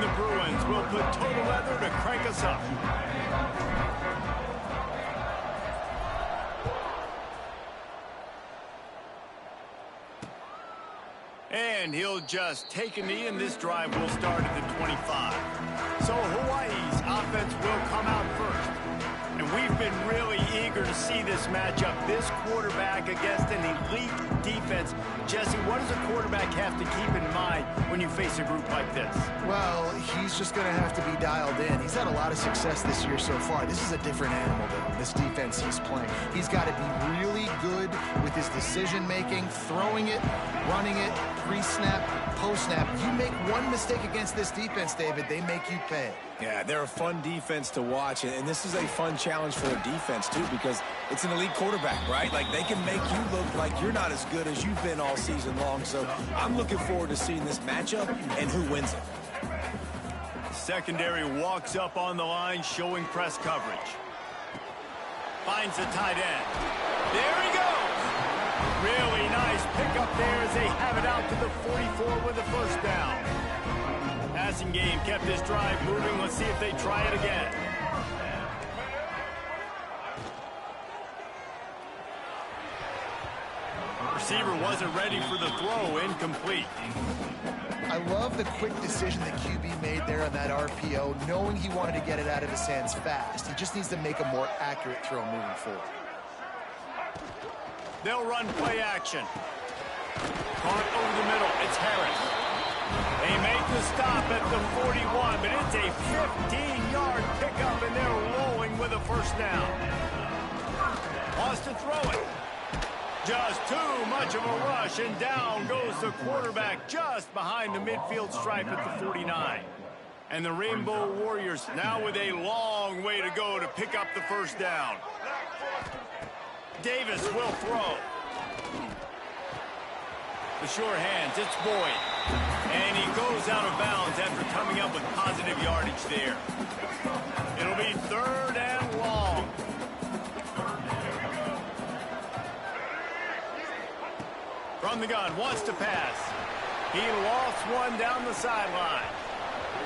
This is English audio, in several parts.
And the Bruins will put total weather to crank us up. And he'll just take a knee, and this drive will start at the 25. So Hawaii's offense will come out first. And we've been really eager to see this matchup. This quarterback against an elite defense. Jesse, what does a quarterback have to keep in mind when you face a group like this? Well, he's just going to have to be dialed in. He's had a lot of success this year so far. This is a different animal than this defense he's playing. He's got to be really good with his decision-making, throwing it, running it, pre-snap, post-snap. You make one mistake against this defense, David, they make you pay. Yeah, they're a fun defense to watch, and this is a fun challenge for a defense, too, because it's an elite quarterback, right? Like, they can make you look like you're not as good as you've been all season long, so I'm looking forward to seeing this matchup and who wins it. Secondary walks up on the line, showing press coverage. Finds the tight end. There he goes! Really nice pickup there as they have it out to the 44 with a first down. Passing game kept this drive moving. Let's see if they try it again. Receiver wasn't ready for the throw. Incomplete. I love the quick decision that QB made there on that RPO, knowing he wanted to get it out of his hands fast. He just needs to make a more accurate throw moving forward. They'll run play action. Caught over the middle. It's Harris. They make the stop at the 41, but it's a 15-yard pickup, and they're rolling with a first down. Wants to throw it. Just too much of a rush, and down goes the quarterback just behind the midfield stripe at the 49. And the Rainbow Warriors now with a long way to go to pick up the first down. Davis will throw. The short hands, it's Boyd. And he goes out of bounds after coming up with positive yardage there. It'll be third and long. From the gun, wants to pass. He lost one down the sideline.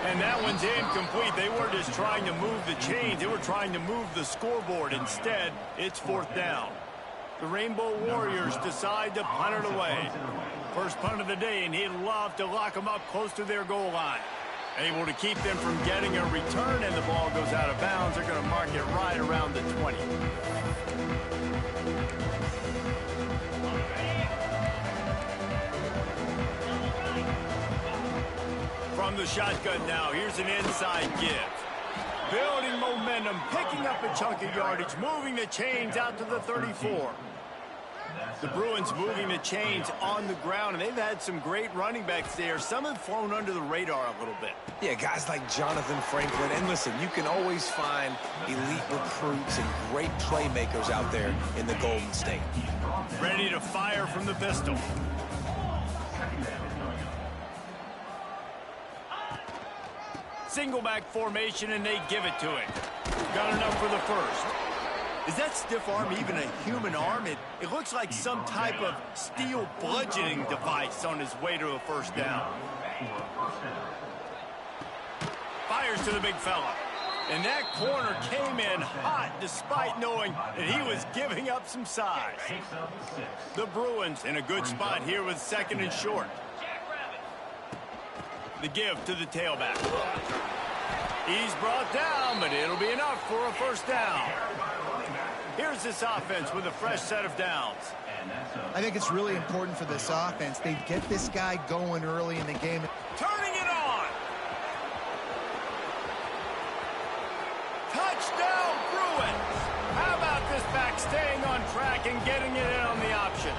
And that one's incomplete. They weren't just trying to move the chains. They were trying to move the scoreboard. Instead, it's fourth down. The Rainbow Warriors decide to punt it away. First punt of the day, and he'd love to lock them up close to their goal line. Able to keep them from getting a return, and the ball goes out of bounds. They're going to mark it right around the 20. From the shotgun now, here's an inside give. Building momentum, picking up a chunk of yardage, moving the chains out to the 34. The Bruins moving the chains on the ground, and they've had some great running backs there. Some have flown under the radar a little bit. Yeah, guys like Jonathan Franklin. And listen, you can always find elite recruits and great playmakers out there in the Golden State. Ready to fire from the pistol. Single back formation, and they give it to it. Got enough for the first. Is that stiff arm even a human arm? It looks like some type of steel bludgeoning device on his way to a first down. Fires to the big fella. And that corner came in hot despite knowing that he was giving up some size. The Bruins in a good spot here with second and short. The give to the tailback. He's brought down, but it'll be enough for a first down. Here's this offense with a fresh set of downs. I think it's really important for this offense. They get this guy going early in the game. Turning it on. Touchdown, Bruins. How about this back staying on track and getting it in on the option?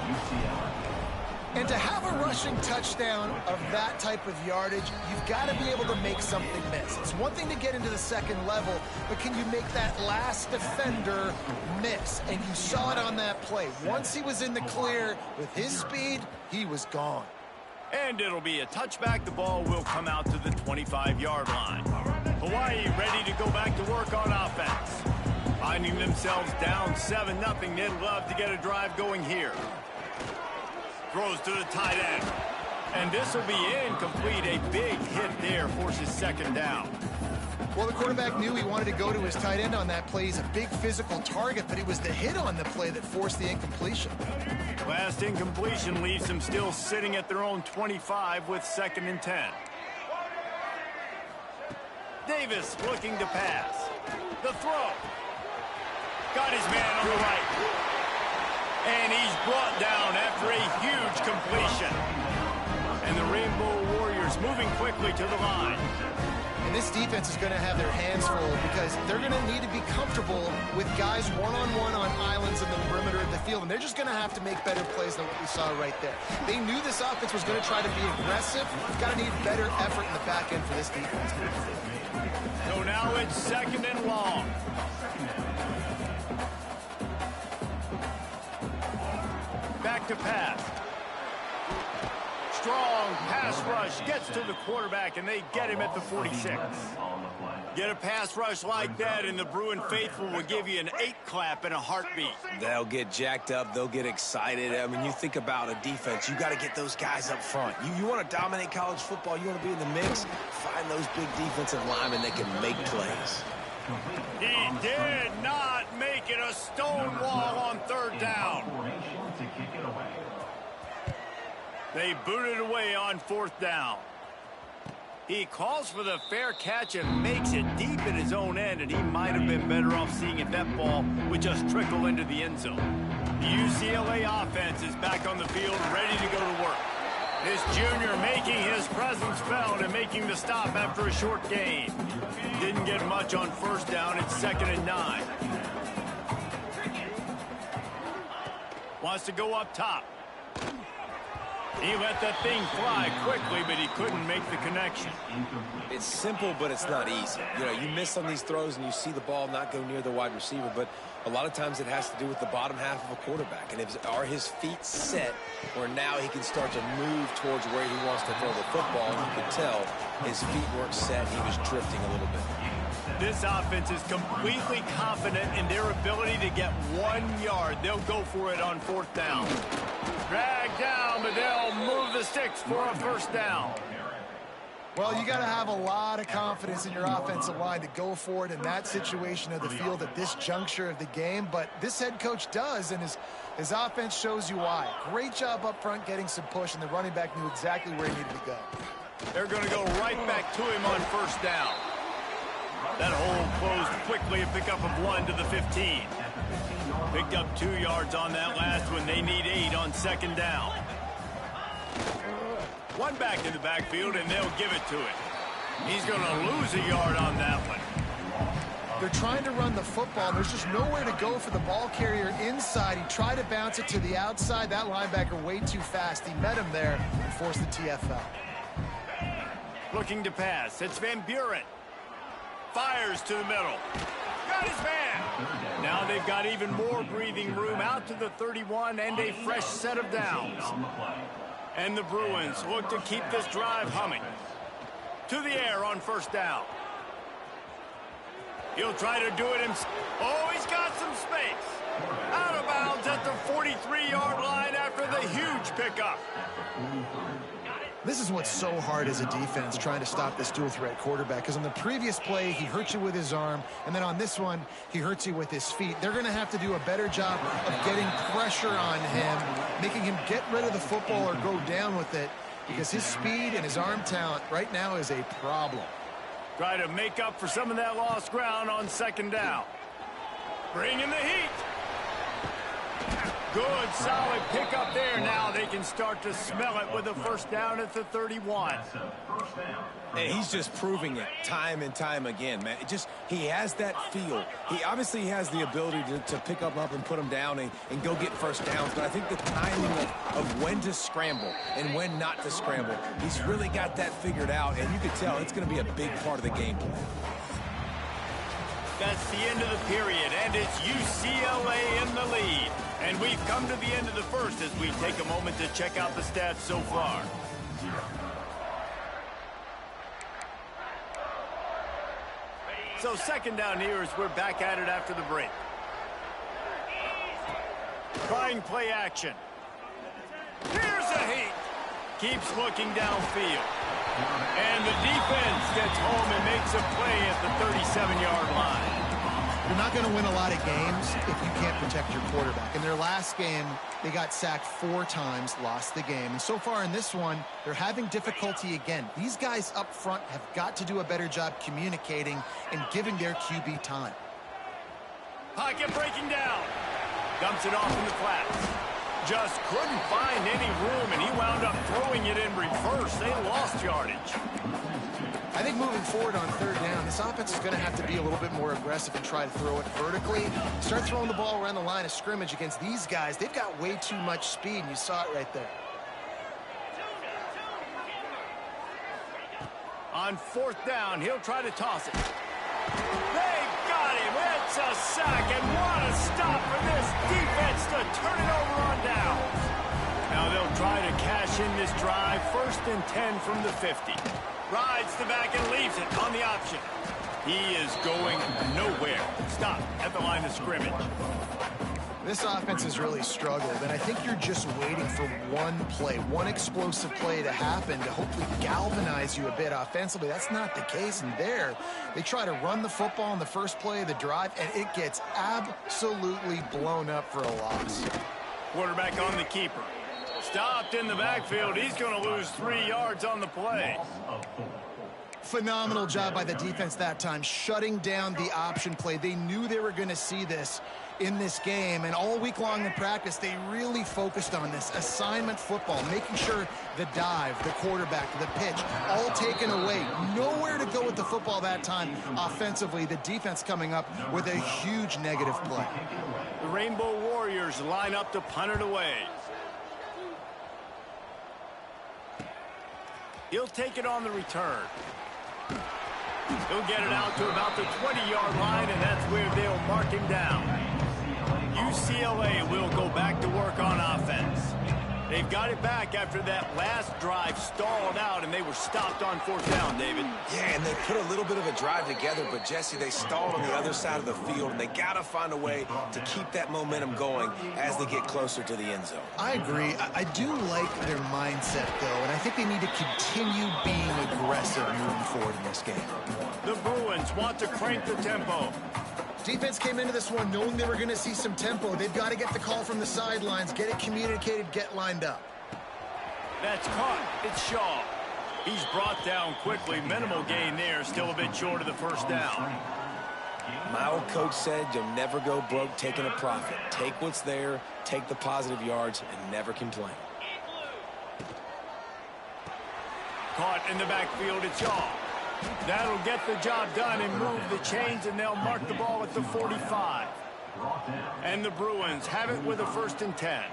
And to have a rushing touchdown of that type of yardage, you've got to be able to make something miss. It's one thing to get into the second level, but can you make that last defender miss? And you saw it on that play. Once he was in the clear with his speed, he was gone. And it'll be a touchback. The ball will come out to the 25-yard line. Hawaii ready to go back to work on offense. Finding themselves down 7-0, they'd love to get a drive going here. Throws to the tight end. And this will be incomplete. A big hit there forces second down. Well, the quarterback knew he wanted to go to his tight end on that play. He's a big physical target, but it was the hit on the play that forced the incompletion. Last incompletion leaves them still sitting at their own 25 with 2nd and 10. Davis looking to pass. The throw. Got his man on the right. And he's brought down after a huge completion. And the Rainbow Warriors moving quickly to the line. And this defense is going to have their hands full because they're going to need to be comfortable with guys one-on-one on islands in the perimeter of the field. And they're just going to have to make better plays than what we saw right there. They knew this offense was going to try to be aggressive. You've got to need better effort in the back end for this defense. So now it's 2nd and long. Back to pass. Strong pass rush gets to the quarterback, and they get him at the 46. Get a pass rush like that, and the Bruin faithful will give you an 8-clap in a heartbeat. They'll get jacked up. They'll get excited. I mean, you think about a defense. You got to get those guys up front. You want to dominate college football. You want to be in the mix. Find those big defensive linemen that can make plays. He did not make it a stone wall on 3rd down. They booted away on 4th down. He calls for the fair catch and makes it deep in his own end, and he might have been better off seeing if that ball would just trickle into the end zone. The UCLA offense is back on the field, ready to go to work. This junior making his presence felt and making the stop after a short gain. Didn't get much on 1st down. It's 2nd and 9. Wants to go up top. He let that thing fly quickly, but he couldn't make the connection. It's simple, but it's not easy. You know, you miss on these throws and you see the ball not go near the wide receiver, but a lot of times it has to do with the bottom half of a quarterback. And are his feet set where now he can start to move towards where he wants to throw the football? And you could tell his feet weren't set. He was drifting a little bit. This offense is completely confident in their ability to get 1 yard. They'll go for it on 4th down. Drag down, but they'll move the sticks for a 1st down. Well, you got to have a lot of confidence in your offensive line to go for it in that situation of the field at this juncture of the game. But this head coach does, and his offense shows you why. Great job up front getting some push, and the running back knew exactly where he needed to go. They're going to go right back to him on 1st down. That hole closed quickly, a pickup of 1 to the 15. Picked up 2 yards on that last one. They need 8 on 2nd down. 1 back in the backfield, and they'll give it to him. He's going to lose a yard on that one. They're trying to run the football. There's just nowhere to go for the ball carrier inside. He tried to bounce it to the outside. That linebacker way too fast. He met him there and forced the TFL. Looking to pass. It's Van Buren. Fires to the middle. Got his man. Now they've got even more breathing room out to the 31 and a fresh set of downs. And the Bruins look to keep this drive humming. To the air on 1st down. He'll try to do it himself. Oh, he's got some space. Out of bounds at the 43-yard line after the huge pickup. This is what's so hard as a defense, trying to stop this dual-threat quarterback, because on the previous play, he hurt you with his arm, and then on this one, he hurts you with his feet. They're going to have to do a better job of getting pressure on him, making him get rid of the football or go down with it, because his speed and his arm talent right now is a problem. Try to make up for some of that lost ground on 2nd down. Bring in the heat. Good, solid pickup there. Now they can start to smell it with a 1st down at the 31. And he's just proving it time and time again, man. He has that feel. He obviously has the ability to pick up and put him down and go get 1st downs. But I think the timing of when to scramble and when not to scramble, he's really got that figured out. And you can tell it's going to be a big part of the game plan. That's the end of the period, and it's UCLA in the lead. And we've come to the end of the 1st as we take a moment to check out the stats so far. So 2nd down here as we're back at it after the break. Trying play action. Here's a heat. Keeps looking downfield. And the defense gets home and makes a play at the 37-yard line. You're not going to win a lot of games if you can't protect your quarterback. In their last game, they got sacked 4 times, lost the game. And so far in this one, they're having difficulty again. These guys up front have got to do a better job communicating and giving their QB time. Pocket breaking down. Dumps it off in the flats. Just couldn't find any room, and he wound up throwing it in reverse. They lost yardage. I think moving forward on 3rd down, this offense is going to have to be a little bit more aggressive and try to throw it vertically. Start throwing the ball around the line of scrimmage against these guys. They've got way too much speed, and you saw it right there. On 4th down, he'll try to toss it. They got him. It's a sack, and what a stop for this defense to turn it over on downs. Now they'll try to cash in this drive. 1st and 10 from the 50. Rides the back and leaves it on the option. He is going nowhere. Stop at the line of scrimmage. This offense has really struggled, and I think you're just waiting for one play, one explosive play to happen to hopefully galvanize you a bit offensively. That's not the case, and there they try to run the football in the first play of the drive, and it gets absolutely blown up for a loss. Quarterback on the keeper. Stopped in the backfield. He's going to lose 3 yards on the play. Phenomenal job by the defense that time, shutting down the option play. They knew they were going to see this in this game, and all week long in practice, they really focused on this assignment football, making sure the dive, the quarterback, the pitch, all taken away. Nowhere to go with the football that time offensively. The defense coming up with a huge negative play. The Rainbow Warriors line up to punt it away. He'll take it on the return. He'll get it out to about the 20-yard line, and that's where they'll mark him down. UCLA will go back to work on offense. They've got it back after that last drive stalled out, and they were stopped on 4th down, David. Yeah, and they put a little bit of a drive together, but, Jesse, they stalled on the other side of the field, and they got to find a way to keep that momentum going as they get closer to the end zone. I agree. I do like their mindset, though, and I think they need to continue being aggressive moving forward in this game. The Bruins want to crank the tempo. Defense came into this one knowing they were going to see some tempo. They've got to get the call from the sidelines, get it communicated, get lined up. That's caught. It's Shaw. He's brought down quickly. Minimal gain there. Still a bit short of the 1st down. My old coach said you'll never go broke taking a profit. Take what's there, take the positive yards, and never complain. Caught in the backfield. It's Shaw. That'll get the job done and move the chains, and they'll mark the ball at the 45. And the Bruins have it with a 1st and 10.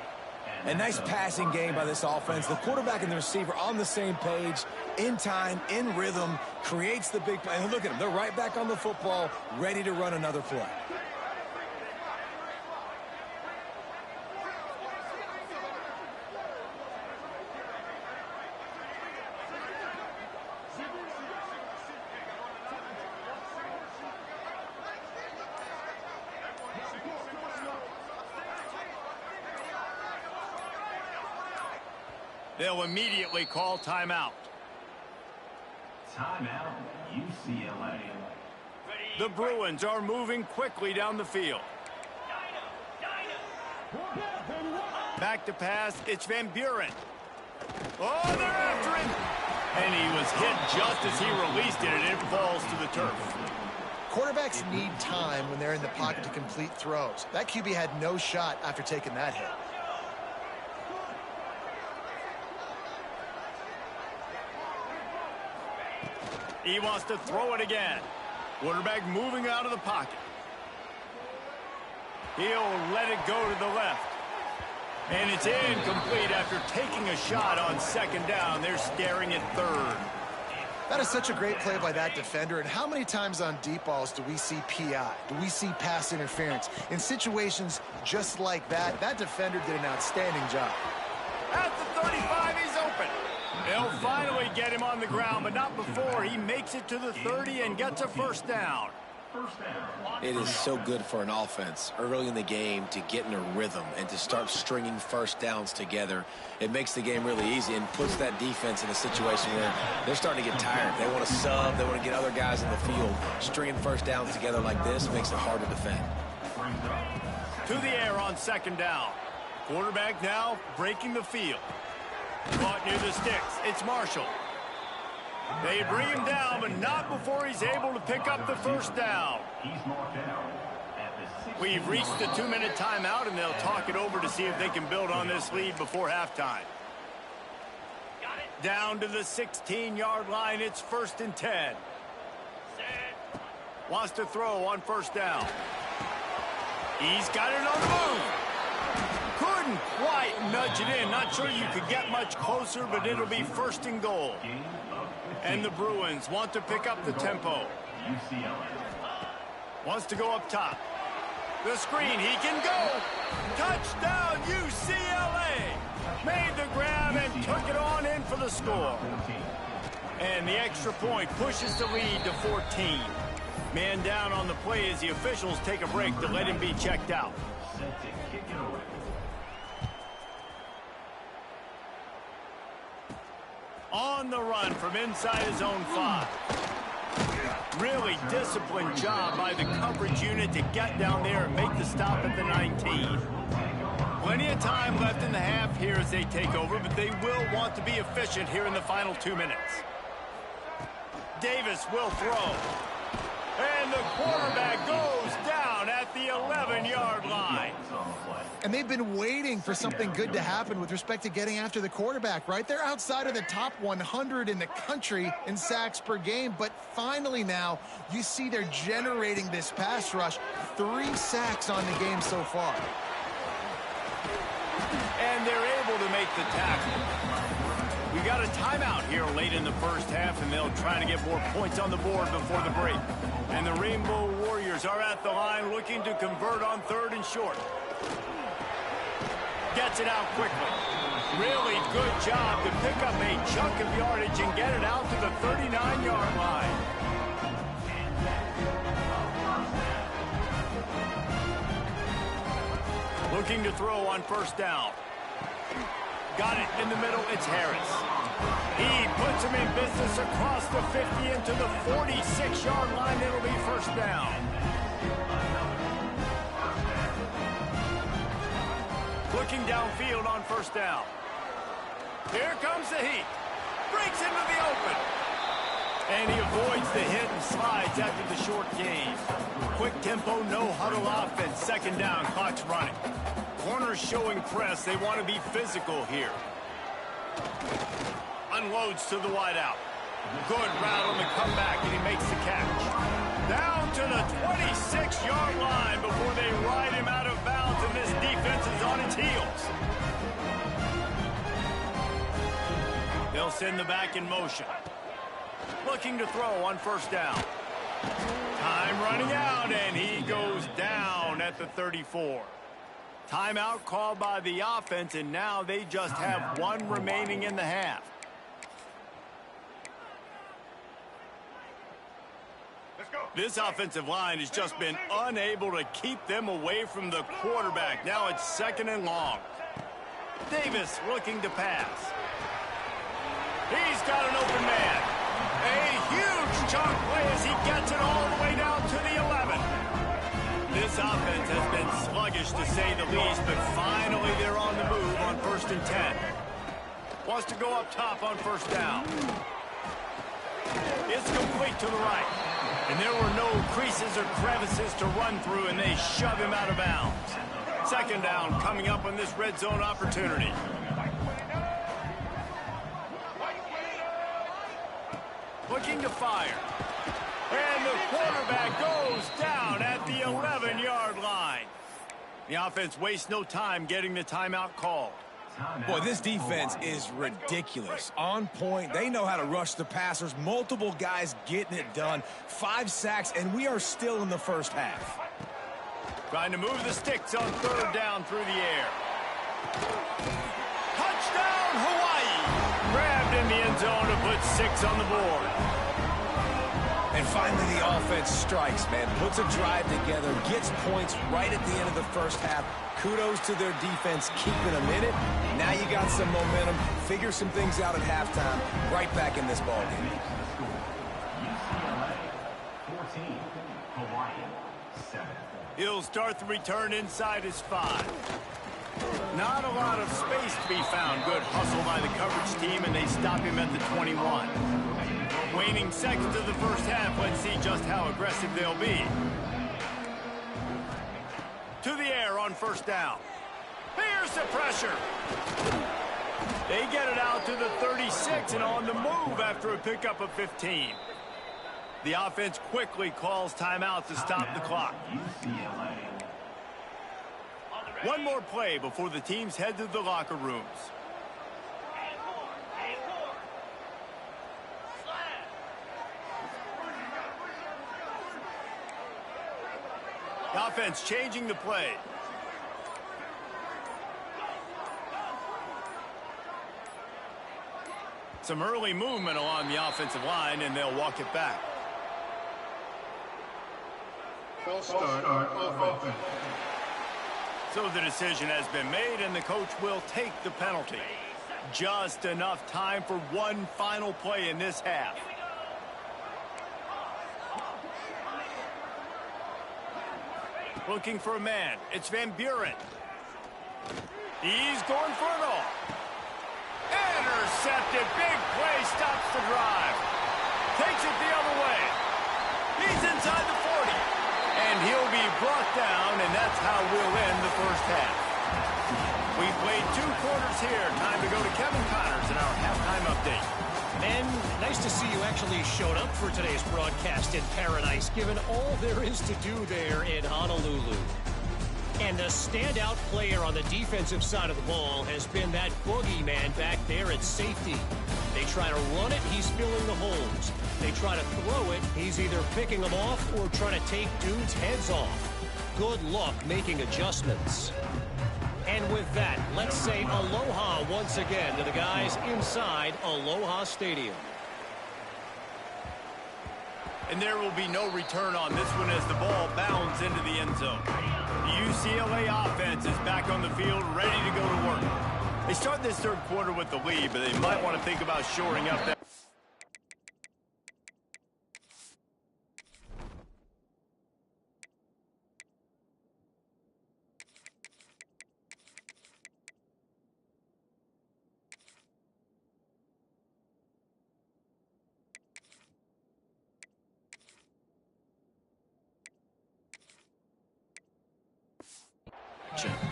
A nice passing game by this offense. The quarterback and the receiver on the same page, in time, in rhythm, creates the big play. And look at them. They're right back on the football, ready to run another play. They'll immediately call timeout. Timeout, UCLA. The Bruins are moving quickly down the field. Back to pass, it's Van Buren. Oh, they're after him! And he was hit just as he released it, and it falls to the turf. Quarterbacks need time when they're in the pocket to complete throws. That QB had no shot after taking that hit. He wants to throw it again. Quarterback moving out of the pocket. He'll let it go to the left. And it's incomplete after taking a shot on 2nd down. They're staring at 3rd. That is such a great play by that defender. And how many times on deep balls do we see PI? Do we see pass interference? In situations just like that, that defender did an outstanding job. At the 35, he's open. They'll finally get him on the ground, but not before he makes it to the 30 and gets a 1st down. First down. It is so good for an offense early in the game to get in a rhythm and to start stringing first downs together. It makes the game really easy and puts that defense in a situation where they're starting to get tired. They want to sub. They want to get other guys in the field. Stringing first downs together like this makes it hard to defend. To the air on second down. Quarterback now breaking the field. Caught near the sticks. It's Marshall. They bring him down, but not before he's able to pick up the first down. He's marked down at the 6. We've reached the 2-minute timeout, and they'll talk it over to see if they can build on this lead before halftime. Down to the 16-yard line. It's 1st and 10. Wants to throw on first down. He's got it on the move. Couldn't quite nudge it in. Not sure you could get much closer, but it'll be 1st and goal. And the Bruins want to pick up the tempo. UCLA. Wants to go up top. The screen, he can go. Touchdown, UCLA. Made the grab and took it on in for the score. And the extra point pushes the lead to 14. Man down on the play as the officials take a break to let him be checked out. Set to kick it away. On the run from inside his own 5. Really disciplined job by the coverage unit to get down there and make the stop at the 19. Plenty of time left in the half here as they take over, but they will want to be efficient here in the final 2 minutes. Davis will throw. And the quarterback goes down at the 11-yard line. And they've been waiting for something good to happen with respect to getting after the quarterback, right? They're outside of the top 100 in the country in sacks per game, but finally now you see they're generating this pass rush. 3 sacks on the game so far. And they're able to make the tackle. We got a timeout here late in the first half, and they'll try to get more points on the board before the break. And the Rainbow Warriors are at the line looking to convert on 3rd and short. Gets it out quickly. Really good job to pick up a chunk of yardage and get it out to the 39-yard line. Looking to throw on first down. Got it in the middle. It's Harris. He puts him in business across the 50 into the 46-yard line. It'll be first down. Looking downfield on first down. Here comes the heat. Breaks into the open. And he avoids the hit and slides after the short gain. Quick tempo, no huddle offense. Second down, clock's running. Corners showing press. They want to be physical here. Unloads to the wideout. Good route on the comeback, and he makes the catch. Down to the 26-yard line before they ride him out of bounds, and this defense is on its heels. They'll send the back in motion. Looking to throw on first down. Time running out, and he goes down at the 34. Timeout called by the offense, and now they just have 1 remaining in the half. This offensive line has just been unable to keep them away from the quarterback. Now it's 2nd and long. Davis looking to pass. He's got an open man. A huge chunk play as he gets it all the way down to the 11. This offense has been sluggish to say the least, but finally they're on the move on 1st and 10. Wants to go up top on first down. It's complete to the right. And there were no creases or crevices to run through, and they shove him out of bounds. Second down coming up on this red zone opportunity. Looking to fire. And the quarterback goes down at the 11-yard line. The offense wastes no time getting the timeout called. Boy, this defense is ridiculous. On point. They know how to rush the passers. Multiple guys getting it done. 5 sacks, and we are still in the first half. Trying to move the sticks on 3rd down through the air. Touchdown, Hawaii! Grabbed in the end zone to put 6 on the board. And finally, the offense strikes, man. Puts a drive together, gets points right at the end of the first half. Kudos to their defense, keeping them in it. Now you got some momentum. Figure some things out at halftime. Right back in this ballgame. UCLA 14, Hawaii 7. He'll start the return inside his 5. Not a lot of space to be found. Good hustle by the coverage team, and they stop him at the 21. Waning seconds of the first half. Let's see just how aggressive they'll be. To the air on first down. Here's the pressure. They get it out to the 36 and on the move after a pickup of 15. The offense quickly calls timeout to stop the clock. UCLA. One more play before the teams head to the locker rooms. The offense changing the play. Some early movement along the offensive line, and they'll walk it back. False start on offense. So the decision has been made, and the coach will take the penalty. Just enough time for one final play in this half. Looking for a man. It's Van Buren. He's going for it all. Intercepted. Big play. Stops the drive. Takes it the other way. He's inside the 40. And he'll be brought down, and that's how we'll end the first half. We played 2 quarters here. Time to go to Kevin Connors in our halftime update. Men, nice to see you actually showed up for today's broadcast in paradise, given all there is to do there in Honolulu. And the standout player on the defensive side of the ball has been that boogeyman back there at safety. They try to run it, he's filling the holes. They try to throw it, he's either picking them off or trying to take dudes' heads off. Good luck making adjustments. And with that, let's say aloha once again to the guys inside Aloha Stadium. And there will be no return on this one as the ball bounds into the end zone. The UCLA offense is back on the field, ready to go to work. They start this third quarter with the lead, but they might want to think about shoring up that.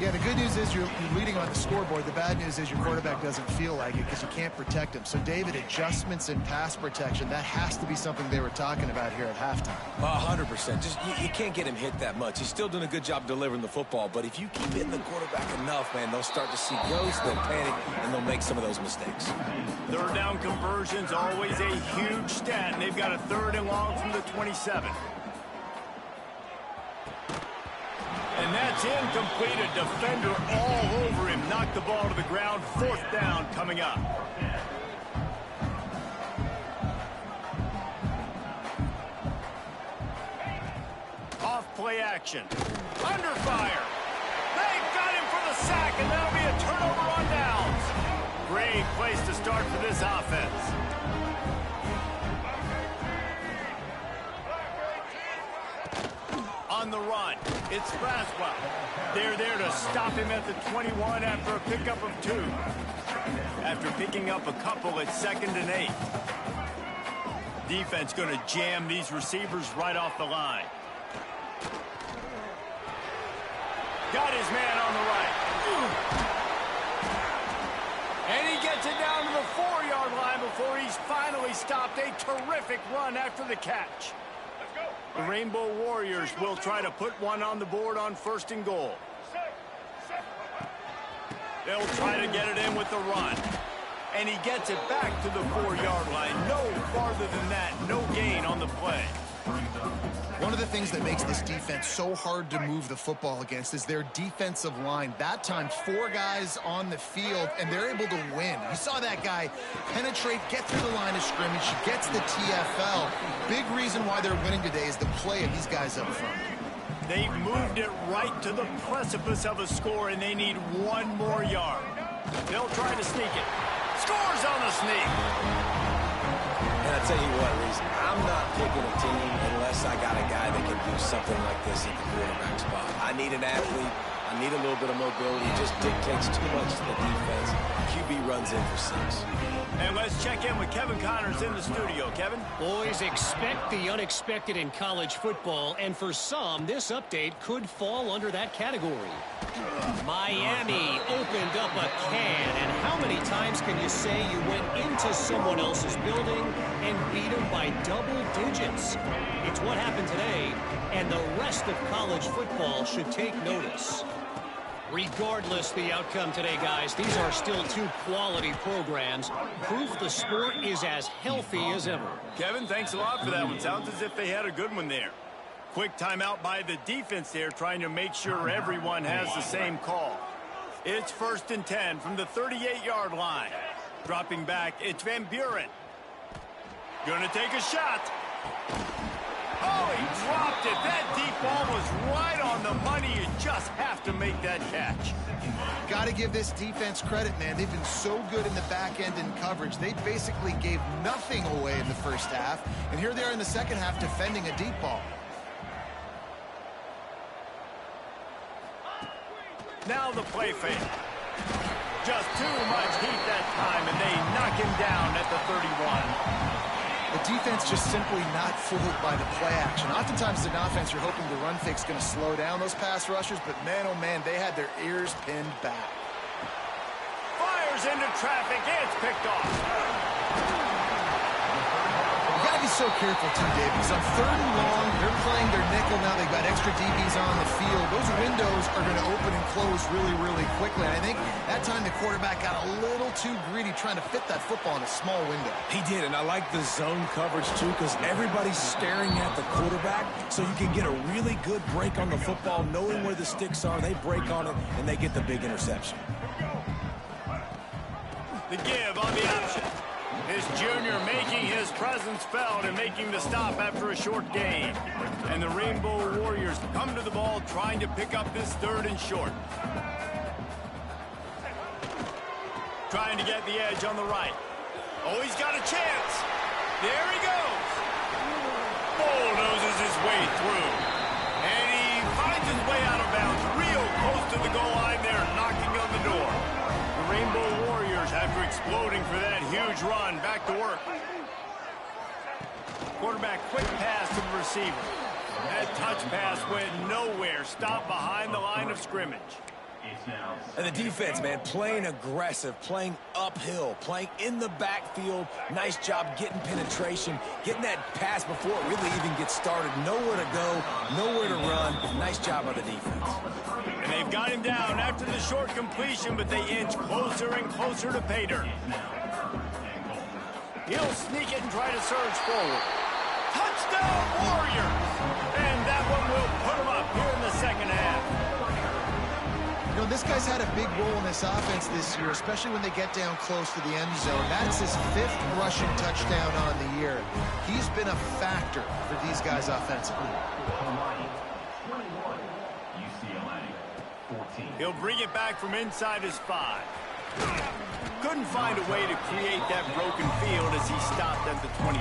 Yeah, the good news is you're leading on the scoreboard. The bad news is your quarterback doesn't feel like it because you can't protect him. So, David, adjustments in pass protection, that has to be something they were talking about here at halftime. 100%. Just you can't get him hit that much. He's still doing a good job delivering the football, but if you keep hitting the quarterback enough, man, they'll start to see ghosts, they'll panic, and they'll make some of those mistakes. Third down conversion's always a huge stat, and they've got a 3rd and long from the 27. And that's incomplete. A defender all over him. Knocked the ball to the ground. 4th down coming up. Off play action. Under fire. They got him for the sack, and that'll be a turnover on downs. Great place to start for this offense. On the run, it's Braswell. They're there to stop him at the 21 after a pickup of 2. After picking up a couple at 2nd and 8. Defense going to jam these receivers right off the line. Got his man on the right. And he gets it down to the 4-yard line before he's finally stopped. A terrific run after the catch. The Rainbow Warriors will try to put one on the board on 1st and goal. They'll try to get it in with the run. And he gets it back to the 4-yard line. No farther than that. No gain on the play. One of the things that makes this defense so hard to move the football against is their defensive line. That time, 4 guys on the field, and they're able to win. You saw that guy penetrate, get through the line of scrimmage. He gets the TFL. Big reason why they're winning today is the play of these guys up front. They've moved it right to the precipice of a score, and they need 1 more yard. They'll try to sneak it. Scores on the sneak. And I tell you what, Reese, I'm not picking a team unless I got a guy that can do something like this at the quarterback spot. I need an athlete. I need a little bit of mobility. It just dictates too much to the defense. QB runs in for 6. And let's check in with Kevin Connors in the studio. Kevin? Boys, expect the unexpected in college football, and for some, this update could fall under that category. Miami opened up a can, and how many times can you say you went into someone else's building and beat them by double digits? It's what happened today, and the rest of college football should take notice. Regardless the outcome today, guys, these are still 2 quality programs. Proof the sport is as healthy as ever. Kevin, thanks a lot for that one. Sounds as if they had a good one there. Quick timeout by the defense there, trying to make sure everyone has the same call. It's 1st and 10 from the 38-yard line. Dropping back, it's Van Buren. Gonna take a shot. Oh, he dropped it. That deep ball was right on the money. You just have to make that catch. Got to give this defense credit, man. They've been so good in the back end in coverage. They basically gave nothing away in the first half. And here they are in the second half defending a deep ball. Now the play fake. Just too much heat that time, and they knock him down at the 31. The defense just simply not fooled by the play action. Oftentimes, as an offense, you're hoping the run fake's going to slow down those pass rushers, but man, oh man, they had their ears pinned back. Fires into traffic. It's picked off. You got to be so careful, too, Dave, because on 3rd and long, they're playing their nickel now. They've got extra DBs on the field. Those windows are going to open and close really, really quickly. And I think that time the quarterback got a little too greedy trying to fit that football in a small window. He did, and I like the zone coverage, too, because everybody's staring at the quarterback, so you can get a really good break on the football, knowing where the sticks are. They break on it, and they get the big interception. The give on the option. This junior making his presence felt and making the stop after a short gain. And the Rainbow Warriors come to the ball trying to pick up this 3rd and short. Trying to get the edge on the right. Oh, he's got a chance. There he goes. Bulldozes his way through. And he finds his way out of bounds real close to the goal line there, knocking on the door. The Rainbow Warriors, after exploding for that huge run, back to work. Quarterback quick pass to the receiver. That touch pass went nowhere. Stopped behind the line of scrimmage. And the defense, man, playing aggressive, playing uphill, playing in the backfield. Nice job getting penetration, getting that pass before it really even gets started. Nowhere to go, nowhere to run. Nice job by the defense. And they've got him down after the short completion, but they inch closer and closer to pay dirt. He'll sneak it and try to surge forward. Touchdown, Warriors! And that one will put him up here in the second half. You know, this guy's had a big role in this offense this year, especially when they get down close to the end zone. That's his 5th rushing touchdown on the year. He's been a factor for these guys offensively. He'll bring it back from inside his 5. Couldn't find a way to create that broken field as he stopped at the 25.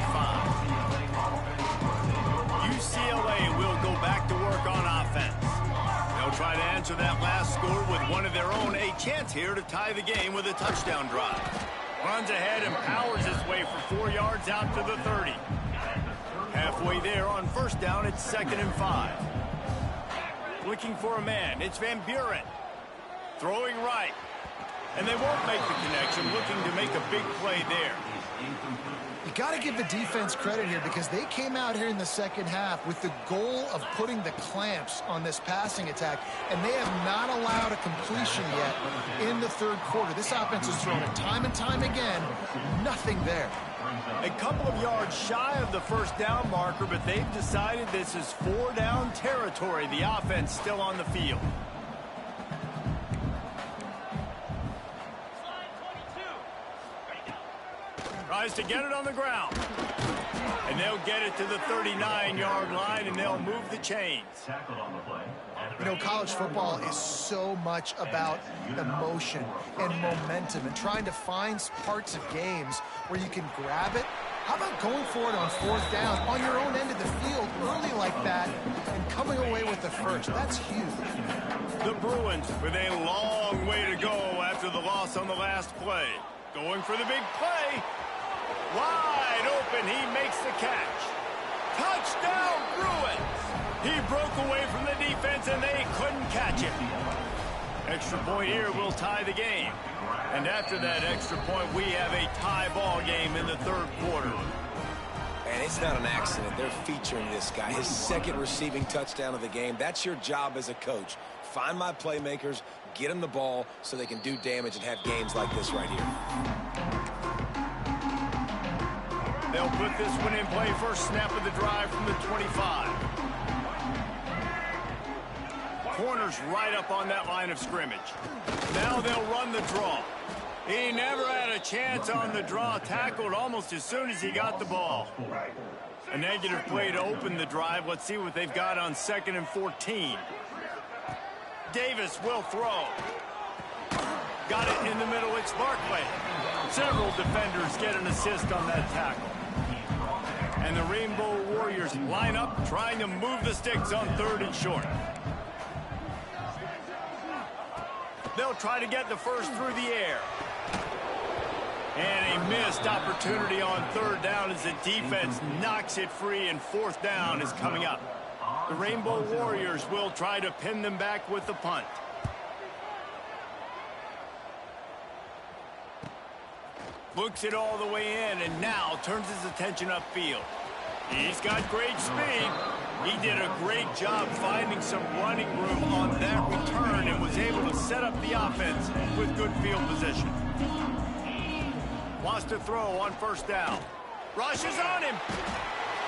UCLA will go back to work on offense. They'll try to answer that last score with one of their own. A chance here to tie the game with a touchdown drive. Runs ahead and powers his way for 4 yards out to the 30. Halfway there on 1st down, it's 2nd and 5. Looking for a man, it's Van Buren. Throwing right. And they won't make the connection, looking to make a big play there. You got to give the defense credit here because they came out here in the second half with the goal of putting the clamps on this passing attack, and they have not allowed a completion yet in the third quarter. This offense has thrown it time and time again. Nothing there. A couple of yards shy of the first down marker, but they've decided this is 4-down territory. The offense still on the field. Tries to get it on the ground. And they'll get it to the 39-yard line, and they'll move the chains. You know, college football is so much about emotion and momentum and trying to find parts of games where you can grab it. How about going for it on fourth down on your own end of the field early like that and coming away with the first? That's huge. The Bruins with a long way to go after the loss on the last play. Going for the big play. Wide open, he makes the catch. Touchdown, Bruins! He broke away from the defense, and they couldn't catch him. Extra point here will tie the game. And after that extra point, we have a tie ball game in the third quarter. And it's not an accident. They're featuring this guy. His second receiving touchdown of the game. That's your job as a coach. Find my playmakers, get them the ball so they can do damage and have games like this right here. They'll put this one in play. First snap of the drive from the 25. Corners right up on that line of scrimmage. Now they'll run the draw. He never had a chance on the draw. Tackled almost as soon as he got the ball. A negative play to open the drive. Let's see what they've got on 2nd and 14. Davis will throw. Got it in the middle. It's Barkley. Several defenders get an assist on that tackle. And the Rainbow Warriors line up, trying to move the sticks on 3rd and short. They'll try to get the first through the air. And a missed opportunity on 3rd down as the defense knocks it free, and 4th down is coming up. The Rainbow Warriors will try to pin them back with the punt. Looks it all the way in, and now turns his attention upfield. He's got great speed. He did a great job finding some running room on that return and was able to set up the offense with good field position. Wants to throw on 1st down. Rushes on him.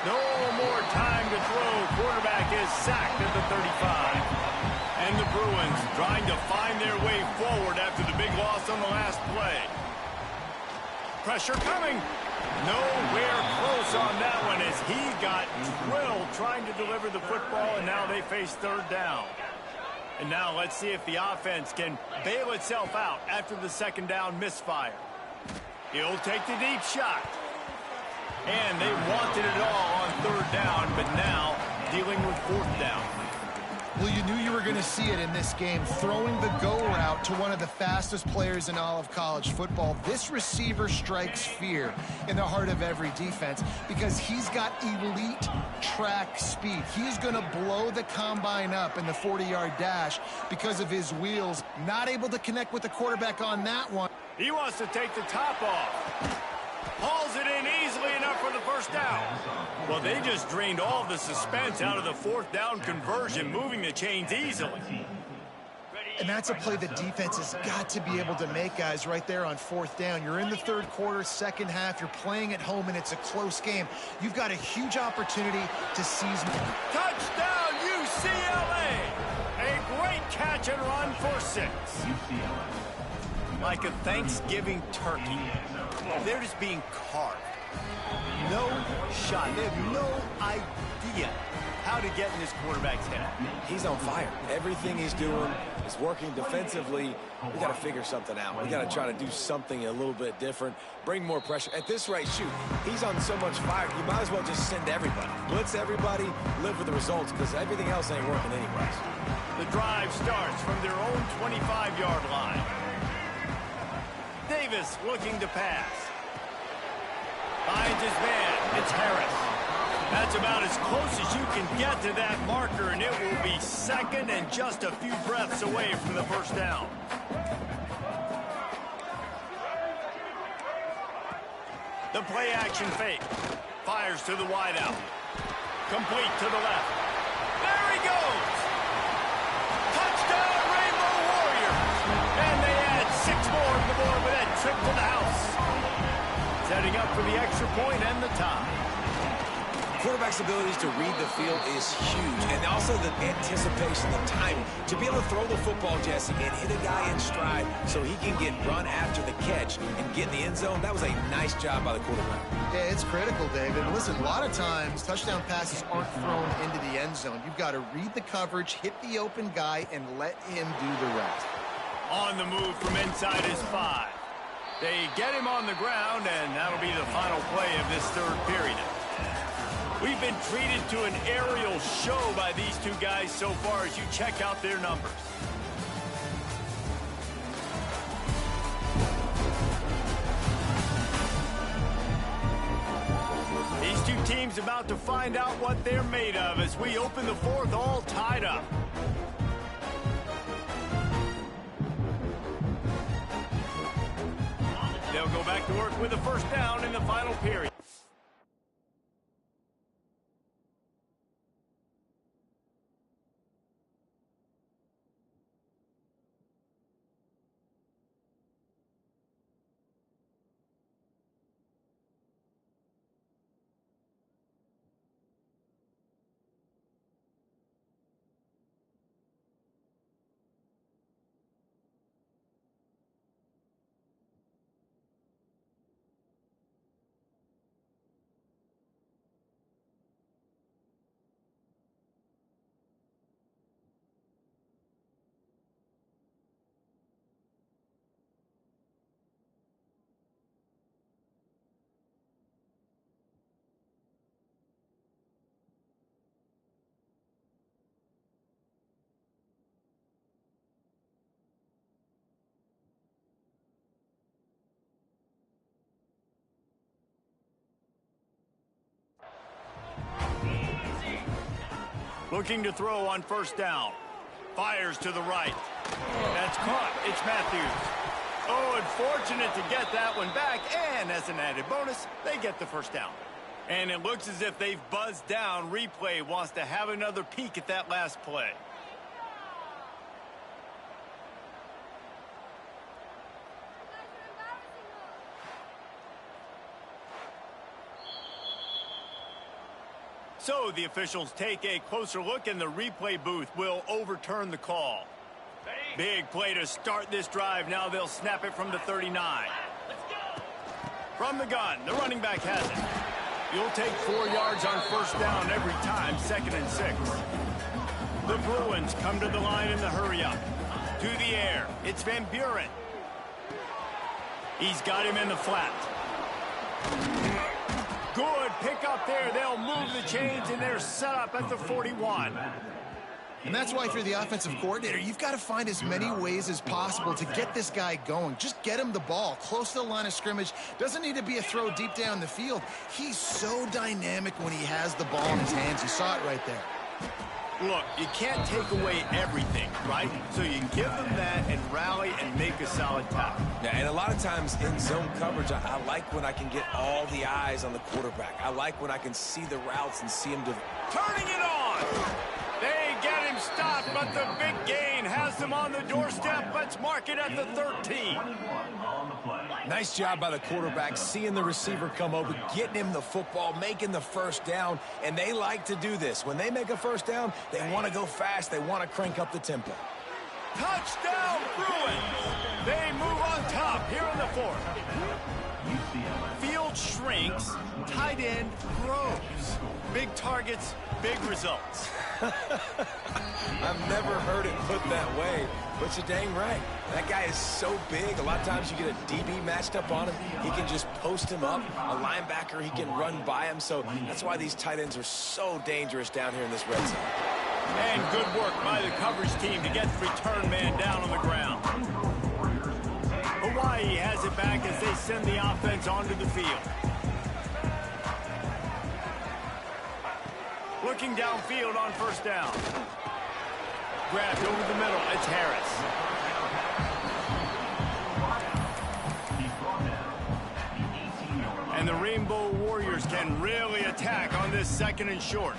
No more time to throw. Quarterback is sacked at the 35. And the Bruins trying to find their way forward after the big loss on the last play. Pressure coming. Nowhere close on that one as he got drilled trying to deliver the football, and now they face 3rd down. And now let's see if the offense can bail itself out after the 2nd down misfire. He'll take the deep shot. And they wanted it all on 3rd down, but now dealing with 4th down. Well, you knew you were going to see it in this game, throwing the go route to one of the fastest players in all of college football. This receiver strikes fear in the heart of every defense because he's got elite track speed. He's going to blow the combine up in the 40-yard dash because of his wheels. Not able to connect with the quarterback on that one. He wants to take the top off. Hauls it in easily enough for the 1st down. Well, they just drained all the suspense out of the 4th down conversion, moving the chains easily. And that's a play the defense has got to be able to make, guys, right there on 4th down. You're in the 3rd quarter, 2nd half. You're playing at home, and it's a close game. You've got a huge opportunity to seize. Touchdown, UCLA! A great catch and run for 6. Like a Thanksgiving turkey. They're just being carved. No shot. They have no idea how to get in this quarterback's head. He's on fire. Everything he's doing is working defensively. We got to figure something out. We got to try to do something a little bit different. Bring more pressure. At this rate, shoot, he's on so much fire, you might as well just send everybody. Blitz everybody, live with the results, because everything else ain't working anyways. The drive starts from their own 25-yard line. Davis looking to pass. Finds his man. It's Harris. That's about as close as you can get to that marker, and it will be 2nd and just a few breaths away from the 1st down. The play action fake. Fires to the wideout. Complete to the left. There he goes. Touchdown, Rainbow Warriors. And they add 6 more to the board with that trip to the house. Setting up for the extra point and the tie. Quarterback's abilities to read the field is huge, and also the anticipation, the timing. To be able to throw the football, Jesse, and hit a guy in stride so he can get run after the catch and get in the end zone, that was a nice job by the quarterback. Yeah, it's critical, David. Listen, a lot of times touchdown passes aren't thrown into the end zone. You've got to read the coverage, hit the open guy, and let him do the rest. On the move from inside his 5. They get him on the ground, and that'll be the final play of this third period. We've been treated to an aerial show by these two guys so far as you check out their numbers. These two teams about to find out what they're made of as we open the fourth all tied up. They'll go back to work with a first down in the final period. Looking to throw on first down. Fires to the right. That's caught. It's Matthews. Oh, unfortunate to get that one back. And as an added bonus, they get the first down. And it looks as if they've buzzed down. Replay wants to have another peek at that last play. So the officials take a closer look, and the replay booth will overturn the call. Big play to start this drive. Now they'll snap it from the 39. From the gun, the running back has it. You'll take 4 yards on first down every time, 2nd and 6. The Bruins come to the line in the hurry-up. To the air, it's Van Buren. He's got him in the flat. Good pick up there. They'll move the chains, and they're set up at the 41. And that's why if you're the offensive coordinator, you've got to find as many ways as possible to get this guy going. Just get him the ball close to the line of scrimmage. Doesn't need to be a throw deep down the field. He's so dynamic when he has the ball in his hands. You saw it right there. Look, you can't take away everything, right? So you give them that and rally and make a solid tackle. Yeah, and a lot of times in zone coverage, I like when I can get all the eyes on the quarterback. I like when I can see the routes and see him turning it on. They get him stopped, but the big gain has them on the doorstep. Let's mark it at the 13. Nice job by the quarterback, seeing the receiver come over, getting him the football, making the first down, and they like to do this. When they make a first down, they want to go fast. They want to crank up the tempo. Touchdown, Bruins! They move on top here in the 4th. Field shrinks, tight end grows. Big targets, big results. I've never heard it put that way, but you're dang right. That guy is so big. A lot of times you get a DB matched up on him. He can just post him up. A linebacker, he can run by him. So that's why these tight ends are so dangerous down here in this red zone. And good work by the coverage team to get the return man down on the ground. Hawaii has it back as they send the offense onto the field. Looking downfield on first down. Grabbed over the middle. It's Harris. And the Rainbow Warriors can really attack on this 2nd and short.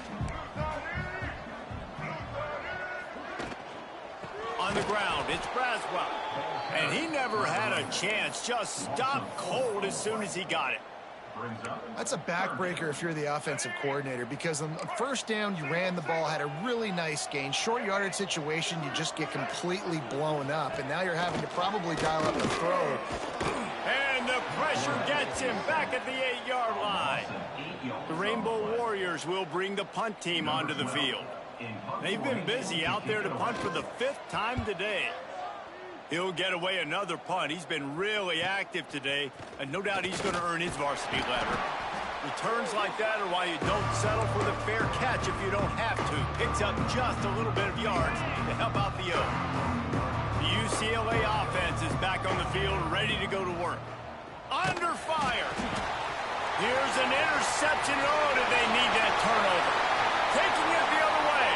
On the ground, it's Braswell. And he never had a chance. Just stopped cold as soon as he got it. That's a backbreaker if you're the offensive coordinator, because on 1st down, you ran the ball, had a really nice gain. Short yardage situation, you just get completely blown up, and now you're having to probably dial up a throw. And the pressure gets him back at the 8-yard line. The Rainbow Warriors will bring the punt team onto the field. They've been busy out there to punt for the 5th time today. He'll get away another punt. He's been really active today, and no doubt he's going to earn his varsity letter. Returns like that are why you don't settle for the fair catch if you don't have to. Picks up just a little bit of yards to help out the Oak. The UCLA offense is back on the field, ready to go to work. Under fire. Here's an interception. Oh, did they need that turnover? Taking it the other way.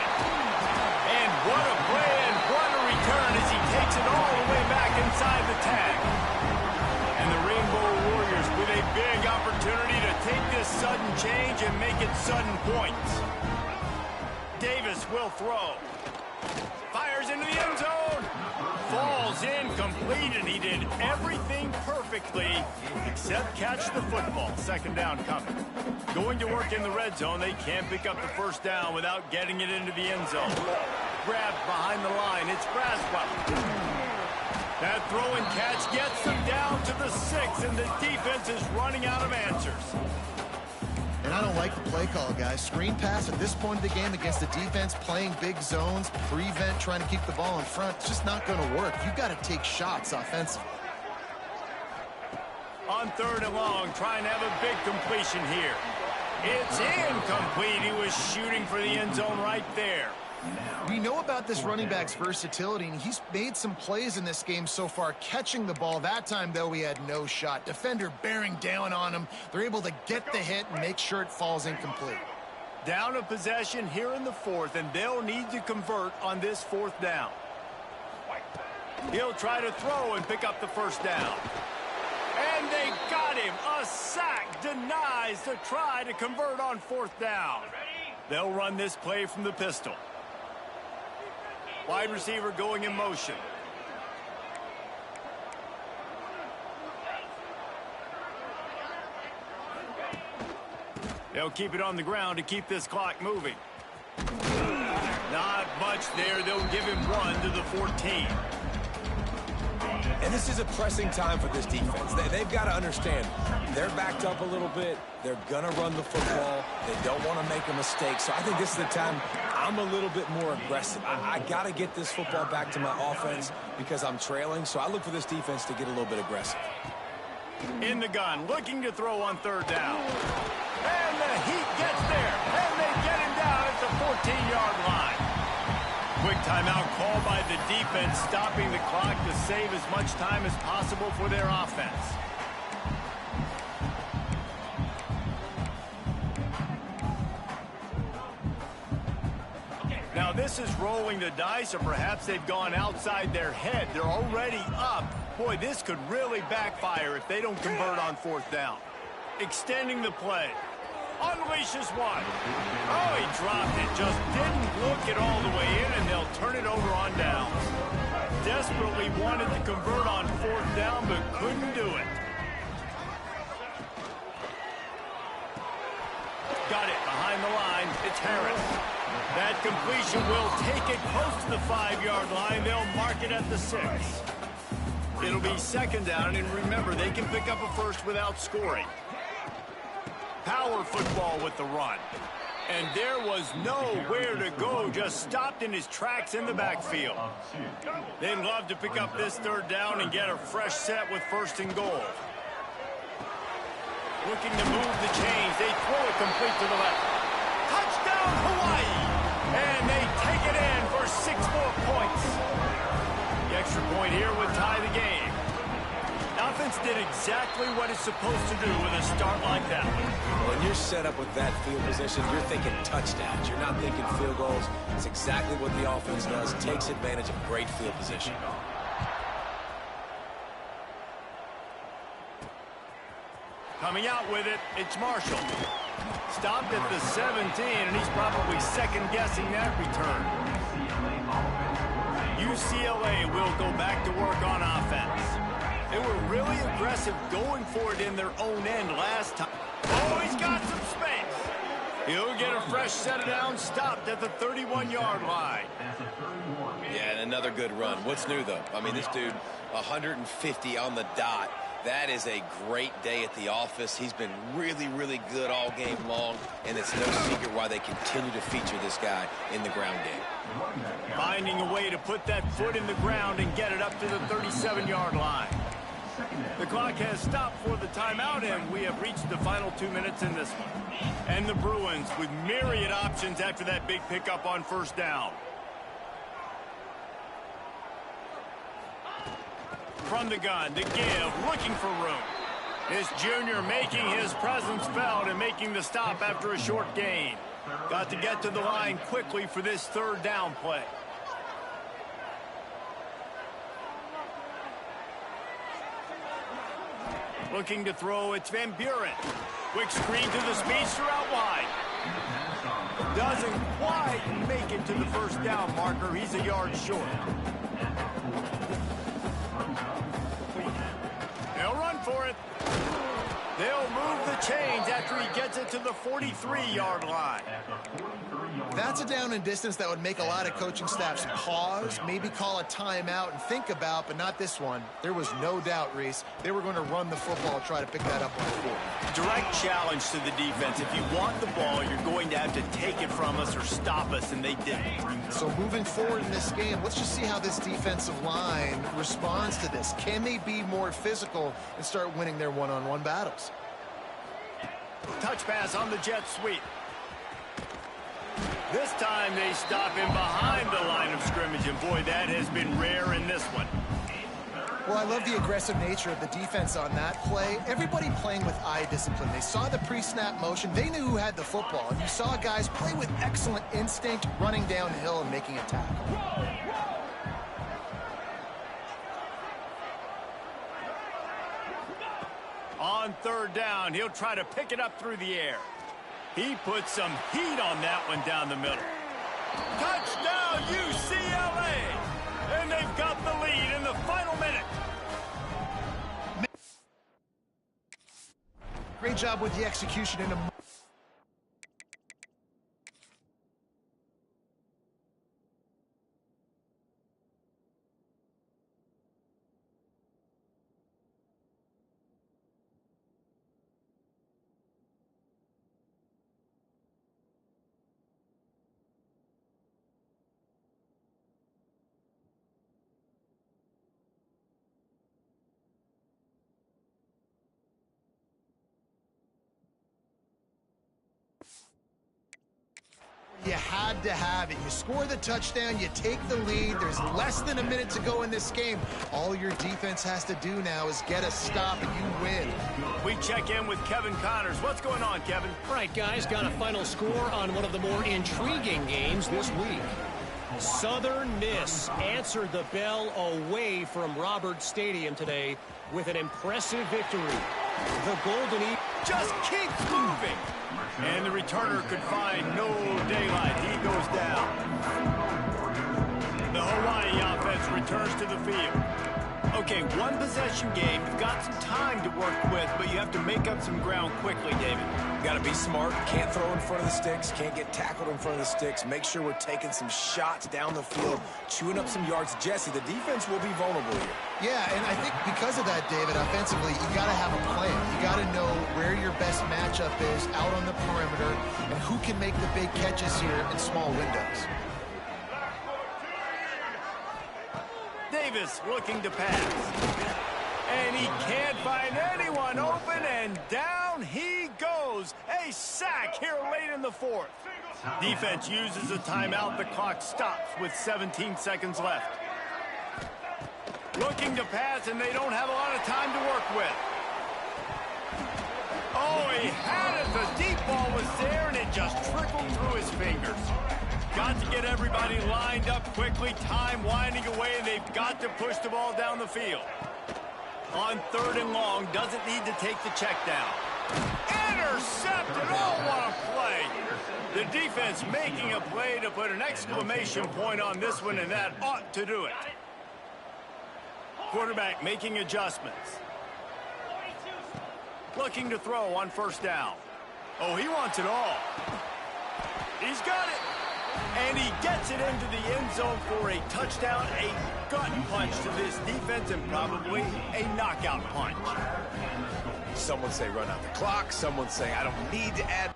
And what a play and what a return as he takes it all the way back inside the tag. And the Rainbow Warriors with a big opportunity to take this sudden change and make it sudden points. Davis will throw. Fires into the end zone. Falls incomplete, and he did everything perfectly except catch the football. 2nd down coming. Going to work in the red zone. They can't pick up the 1st down without getting it into the end zone. Grabbed behind the line. It's Braswell. That throw and catch gets them down to the 6, and the defense is running out of answers. And I don't like the play call, guys. Screen pass at this point of the game against the defense, playing big zones, prevent, trying to keep the ball in front. It's just not going to work. You've got to take shots offensively. On 3rd and long, trying to have a big completion here. It's incomplete. He was shooting for the end zone right there. We know about this running back's versatility, and he's made some plays in this game so far, catching the ball. That time, though, he had no shot. Defender bearing down on him. They're able to get the hit and make sure it falls incomplete. Down a possession here in the 4th, and they'll need to convert on this 4th down. He'll try to throw and pick up the 1st down. And they got him. A sack denies the try to convert on 4th down. They'll run this play from the pistol. Wide receiver going in motion. They'll keep it on the ground to keep this clock moving. Not much there. They'll give him 1 to the 14. And this is a pressing time for this defense. They've got to understand, they're backed up a little bit. They're going to run the football. They don't want to make a mistake. So I think this is the time I'm a little bit more aggressive. I got to get this football back to my offense because I'm trailing. So I look for this defense to get a little bit aggressive. In the gun, looking to throw on 3rd down. And the heat gets there. And they get him down at the 14-yard line. Quick timeout called by the defense, stopping the clock to save as much time as possible for their offense. Now this is rolling the dice, or perhaps they've gone outside their head. They're already up. Boy, this could really backfire if they don't convert on 4th down. Extending the play. Unleashes one. Oh, he dropped it. Just didn't look it all the way in, and they'll turn it over on downs. Desperately wanted to convert on 4th down, but couldn't do it. Got it behind the line. It's Harris. That completion will take it close to the 5-yard line. They'll mark it at the 6. It'll be 2nd down, and remember, they can pick up a first without scoring. Power football with the run. And there was nowhere to go, just stopped in his tracks in the backfield. They'd love to pick up this 3rd down and get a fresh set with 1st and goal. Looking to move the chains. They throw it complete to the left. Touchdown, Hawaii! And they take it in for 6 more points. The extra point here would tie the game. Offense did exactly what it's supposed to do with a start like that. When you're set up with that field position, you're thinking touchdowns. You're not thinking field goals. It's exactly what the offense does. Takes advantage of great field position. Coming out with it, it's Marshall. Stopped at the 17, and he's probably second-guessing that return. UCLA will go back to work on offense. They were really aggressive going for it in their own end last time. Oh, he's got some space. He'll get a fresh set of downs, stopped at the 31-yard line. Yeah, and another good run. What's new, though? I mean, this dude, 150 on the dot. That is a great day at the office. He's been really, really good all game long, and it's no secret why they continue to feature this guy in the ground game. Finding a way to put that foot in the ground and get it up to the 37-yard line. The clock has stopped for the timeout, and we have reached the final 2 minutes in this one. And the Bruins with myriad options after that big pickup on first down. From the gun, to give, looking for room. This junior making his presence felt and making the stop after a short gain. Got to get to the line quickly for this third down play. Looking to throw, it's Van Buren. Quick screen to the speedster out wide. Doesn't quite make it to the first down marker. He's a yard short. They'll run for it. They'll move the chains after he gets it to the 43-yard line. That's a down and distance that would make a lot of coaching staffs pause, maybe call a timeout and think about, but not this one. There was no doubt, Reese, they were going to run the football, try to pick that up on the field. Direct challenge to the defense. If you want the ball, you're going to have to take it from us or stop us, and they didn't. So moving forward in this game, let's just see how this defensive line responds to this. Can they be more physical and start winning their one-on-one battles? Touch pass on the jet sweep. This time they stop him behind the line of scrimmage, and boy, that has been rare in this one. Well, I love the aggressive nature of the defense on that play. Everybody playing with eye discipline. They saw the pre-snap motion. They knew who had the football, and you saw guys play with excellent instinct, running downhill and making a tackle. On third down, he'll try to pick it up through the air. He put some heat on that one down the middle. Touchdown, UCLA! And they've got the lead in the final minute. Great job with the execution in a... You had to have it. You score the touchdown, you take the lead. There's less than a minute to go in this game. All your defense has to do now is get a stop and you win. We check in with Kevin Connors. What's going on, Kevin? All right, guys, got a final score on one of the more intriguing games this week. Southern Miss answered the bell away from Roberts Stadium today with an impressive victory. The Golden Eagles just keeps moving. And the returner could find no daylight. He goes down. The Hawaii offense returns to the field. Okay, one possession game. You've got some time to work with, but you have to make up some ground quickly, David. Got to be smart. Can't throw in front of the sticks. Can't get tackled in front of the sticks. Make sure we're taking some shots down the field, chewing up some yards. Jesse, the defense will be vulnerable here. Yeah, and I think because of that, David, offensively, you got to have a plan. You got to know where your best matchup is out on the perimeter and who can make the big catches here in small windows. Davis looking to pass. And he can't find anyone open, and down he goes. A sack here late in the fourth. Defense uses a timeout. The clock stops with 17 seconds left. Looking to pass, and they don't have a lot of time to work with. Oh, he had it. The deep ball was there, and it just trickled through his fingers. Got to get everybody lined up quickly. Time winding away, and they've got to push the ball down the field. On third and long, doesn't need to take the check down. Intercepted. Oh, what a play. The defense making a play to put an exclamation point on this one, and that ought to do it. Quarterback making adjustments. Looking to throw on first down. Oh, he wants it all. He's got it. And he gets it into the end zone for a touchdown, a gut punch to this defense, and probably a knockout punch. Someone say run out the clock. Someone say I don't need to add.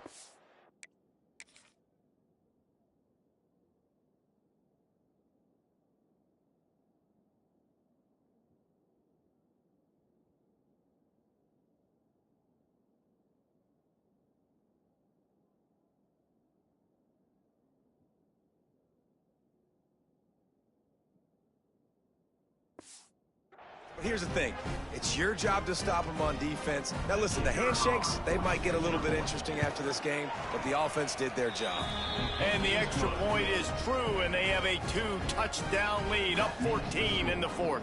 Here's the thing. It's your job to stop them on defense. Now, listen, the handshakes, they might get a little bit interesting after this game, but the offense did their job. And the extra point is true, and they have a 2-touchdown lead, up 14 in the fourth.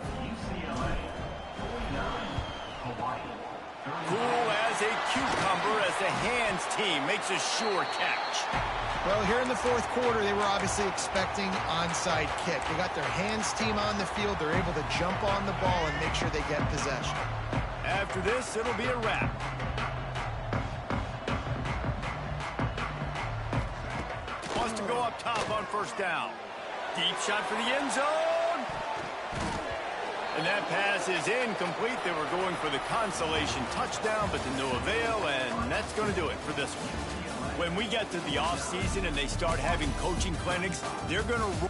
Cool as a cucumber as the hands team makes a sure catch. Well, here in the fourth quarter, they were obviously expecting onside kick. They got their hands team on the field. They're able to jump on the ball and make sure they get possession. After this, it'll be a wrap. Wants to go up top on first down. Deep shot for the end zone. And that pass is incomplete. They were going for the consolation touchdown, but to no avail, and that's going to do it for this one. When we get to the offseason and they start having coaching clinics, they're going to